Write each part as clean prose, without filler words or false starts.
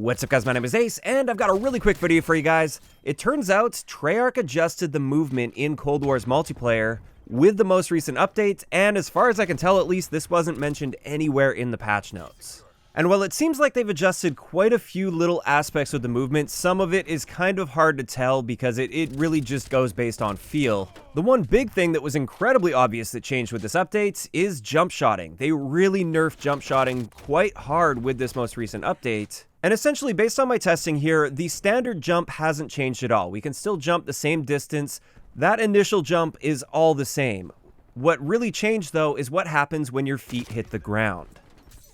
What's up guys, my name is Ace, and I've got a really quick video for you guys. It turns out Treyarch adjusted the movement in Cold War's multiplayer with the most recent update, and as far as I can tell at least, this wasn't mentioned anywhere in the patch notes. And while it seems like they've adjusted quite a few little aspects of the movement, some of it is kind of hard to tell because it really just goes based on feel. The one big thing that was incredibly obvious that changed with this update is jumpshotting. They really nerfed jumpshotting quite hard with this most recent update. And essentially, based on my testing here, the standard jump hasn't changed at all. We can still jump the same distance. That initial jump is all the same. What really changed though is what happens when your feet hit the ground.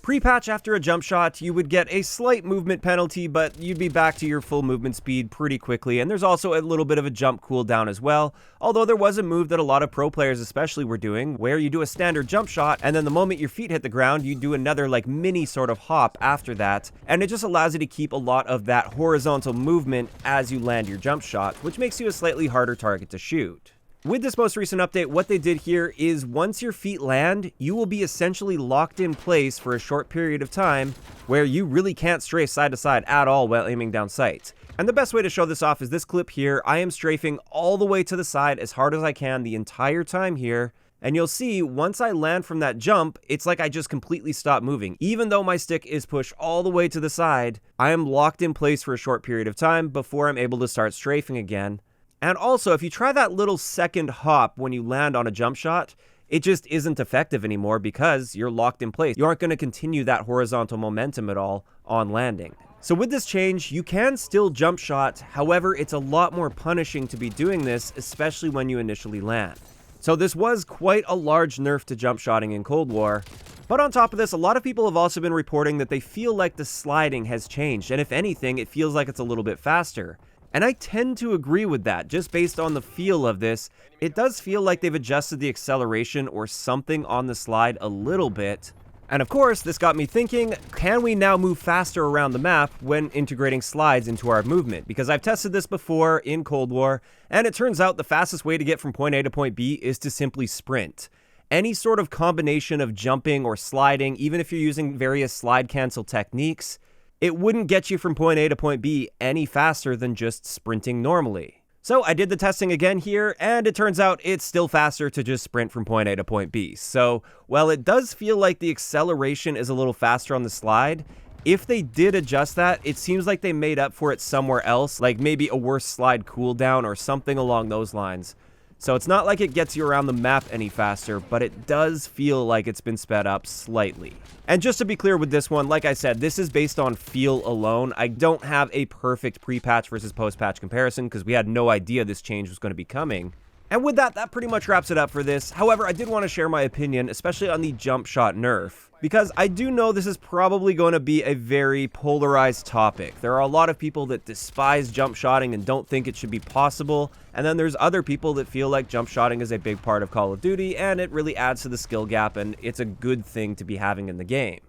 Pre-patch, after a jump shot, you would get a slight movement penalty, but you'd be back to your full movement speed pretty quickly, and there's also a little bit of a jump cooldown as well, although there was a move that a lot of pro players especially were doing, where you do a standard jump shot, and then the moment your feet hit the ground, you do another like mini sort of hop after that, and it just allows you to keep a lot of that horizontal movement as you land your jump shot, which makes you a slightly harder target to shoot. With this most recent update, what they did here is once your feet land, you will be essentially locked in place for a short period of time where you really can't strafe side to side at all while aiming down sights. And the best way to show this off is this clip here. I am strafing all the way to the side as hard as I can the entire time here. And you'll see once I land from that jump, it's like I just completely stop moving. Even though my stick is pushed all the way to the side, I am locked in place for a short period of time before I'm able to start strafing again. And also, if you try that little second hop when you land on a jump shot, it just isn't effective anymore because you're locked in place. You aren't going to continue that horizontal momentum at all on landing. So with this change, you can still jump shot. However, it's a lot more punishing to be doing this, especially when you initially land. So this was quite a large nerf to jump shotting in Cold War. But on top of this, a lot of people have also been reporting that they feel like the sliding has changed. And if anything, it feels like it's a little bit faster. And I tend to agree with that, just based on the feel of this. It does feel like they've adjusted the acceleration or something on the slide a little bit. And of course, this got me thinking, can we now move faster around the map when integrating slides into our movement? Because I've tested this before in Cold War, and it turns out the fastest way to get from point A to point B is to simply sprint. Any sort of combination of jumping or sliding, even if you're using various slide cancel techniques, it wouldn't get you from point A to point B any faster than just sprinting normally. So I did the testing again here, and it turns out it's still faster to just sprint from point A to point B. So while it does feel like the acceleration is a little faster on the slide, if they did adjust that, it seems like they made up for it somewhere else, like maybe a worse slide cooldown or something along those lines. So it's not like it gets you around the map any faster, but it does feel like it's been sped up slightly. And just to be clear with this one, like I said, this is based on feel alone. I don't have a perfect pre-patch versus post-patch comparison because we had no idea this change was going to be coming. And with that, that pretty much wraps it up for this. However, I did want to share my opinion, especially on the Jumpshot Nerf, because I do know this is probably going to be a very polarized topic. There are a lot of people that despise jumpshotting and don't think it should be possible, and then there's other people that feel like jumpshotting is a big part of Call of Duty, and it really adds to the skill gap, and it's a good thing to be having in the game.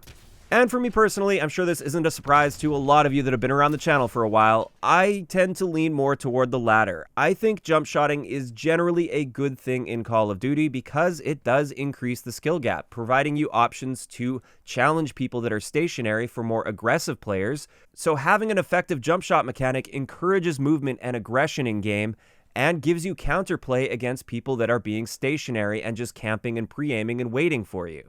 And for me personally, I'm sure this isn't a surprise to a lot of you that have been around the channel for a while, I tend to lean more toward the latter. I think jumpshotting is generally a good thing in Call of Duty because it does increase the skill gap, providing you options to challenge people that are stationary for more aggressive players. So having an effective jump shot mechanic encourages movement and aggression in game, and gives you counterplay against people that are being stationary and just camping and pre-aiming and waiting for you.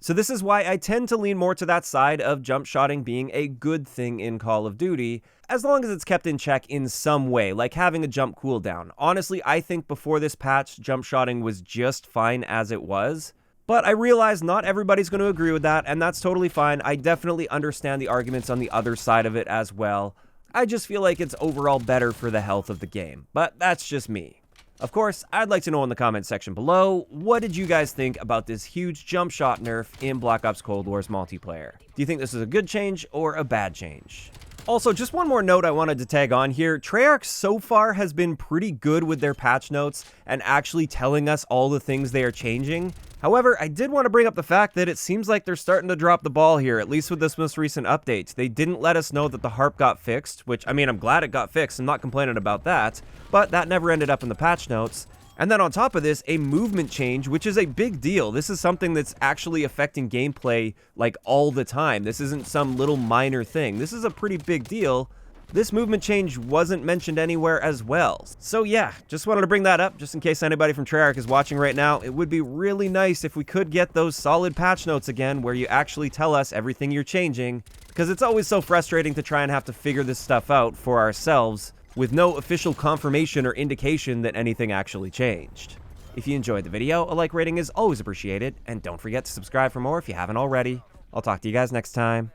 So this is why I tend to lean more to that side of jumpshotting being a good thing in Call of Duty, as long as it's kept in check in some way, like having a jump cooldown. Honestly, I think before this patch, jumpshotting was just fine as it was. But I realize not everybody's going to agree with that, and that's totally fine. I definitely understand the arguments on the other side of it as well. I just feel like it's overall better for the health of the game, but that's just me. Of course, I'd like to know in the comments section below, what did you guys think about this huge jump shot nerf in Black Ops Cold War's multiplayer? Do you think this is a good change or a bad change? Also, just one more note I wanted to tag on here. Treyarch so far has been pretty good with their patch notes and actually telling us all the things they are changing. However, I did want to bring up the fact that it seems like they're starting to drop the ball here, at least with this most recent update. They didn't let us know that the harp got fixed, which, I mean, I'm glad it got fixed. I'm not complaining about that, but that never ended up in the patch notes. And then on top of this, a movement change, which is a big deal. This is something that's actually affecting gameplay like all the time. This isn't some little minor thing. This is a pretty big deal. This movement change wasn't mentioned anywhere as well. So yeah, just wanted to bring that up just in case anybody from Treyarch is watching right now. It would be really nice if we could get those solid patch notes again where you actually tell us everything you're changing, because it's always so frustrating to try and have to figure this stuff out for ourselves with no official confirmation or indication that anything actually changed. If you enjoyed the video, a like rating is always appreciated, and don't forget to subscribe for more if you haven't already. I'll talk to you guys next time.